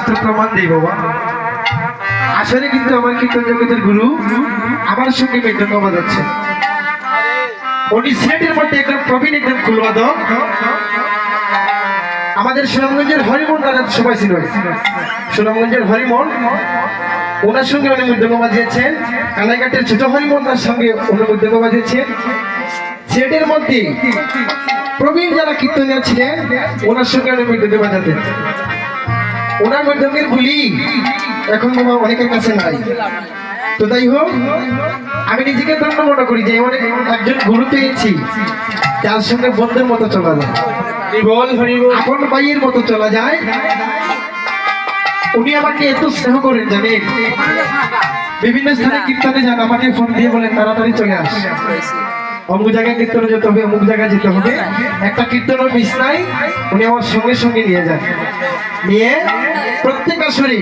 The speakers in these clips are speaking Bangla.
মাত্র প্রমাণ দেই বাবা। আসলে কিন্তু আমার কীর্তন জগতের গুরু আমার সঙ্গে মৃদঙ্গ বাজাচ্ছে। উনি সিলেটের মধ্যে একদম প্রবীণ, একদম কুলবাদক। আমাদের সুনামগঞ্জের হরিমন দাদার সবাই ছিল, সুনামগঞ্জের হরিমন, ওনার সঙ্গে উনি মৃদঙ্গ বাজিয়েছেন। কানাইঘাটের ছোট হরিমন তার সঙ্গে উনি মৃদঙ্গ বাজিয়েছেন। সিলেটের মধ্যে প্রবীণ যারা কীর্তনিয়া ছিলেন ওনার সঙ্গে উনি মৃদঙ্গ বাজাতেন। ওনার মৃদঙ্গের গুলি এখন বাবা অনেকের কাছে নাই। তো তাই হোক, আমি নিজেকে ধন্য মনে করি যে এমন একজন গুরু পেয়েছি যার সঙ্গে বন্ধুর মতো চলা যায়, আপন ভাইয়ের মতো চলা যায়। উনি আমাকে এত স্নেহ করেন জানেন, বিভিন্ন স্থানে কীর্তনে যান, আমাকে ফোন দিয়ে বলেন তাড়াতাড়ি চলে আস, অমুক জায়গায় কীর্তনে যেতে হবে, অমুক জায়গায় যেতে হবে, একটা কীর্তনের মিস নাই। উনি আমার সঙ্গে সঙ্গে নিয়ে যান, নিয়ে প্রত্যেক আসরে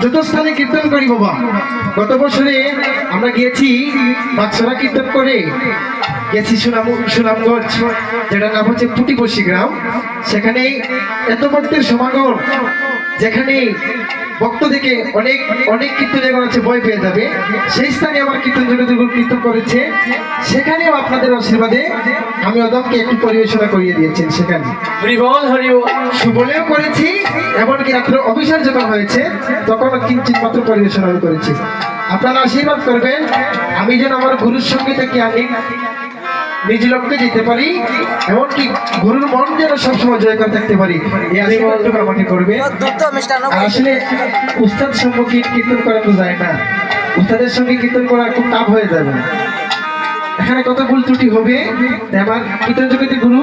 যত স্থানে কীর্তন করি বাবা। গত বছরে আমরা গিয়েছি বাচ্চারা কীর্তন করে গেছি সুনামগঞ্জ, যেটা নাম হচ্ছে পুটিবসি গ্রাম। সেখানে এত ভক্তের সমাগম, যেখানে ভক্ত থেকে অনেক অনেক কীর্তন যেমন আছে ভয় পেয়ে যাবে, সেই স্থানে আমার কীর্তন জগতের গুরু কীর্তন করেছে। সেখানেও আপনাদের আশীর্বাদে আমি অদমকে একটু পরিবেশনা করিয়ে দিয়েছেন। সেখানে সুবলেও করেছি, এমনকি রাত্র অভিসার যখন হয়েছে তখন কিঞ্চিত মাত্র পরিবেশনা করেছি। আপনারা আশীর্বাদ করবেন আমি যেন আমার গুরুর সঙ্গে থেকে আমি নিজ লক্ষ্যে যেতে পারি, এমনকি গুরুর মন যেন সবসময় জয় করে থাকতে পারি, এই আশীর্বাদটুকু আমাকে করবে। আসলে উস্তাদ সম্মুখে কীর্তন করা তো যায় না, উস্তাদের সঙ্গে কীর্তন করা খুব টাফ হয়ে যাবে, এখানে কত ভুল ত্রুটি হবে। আমার কীর্তন জগতের গুরু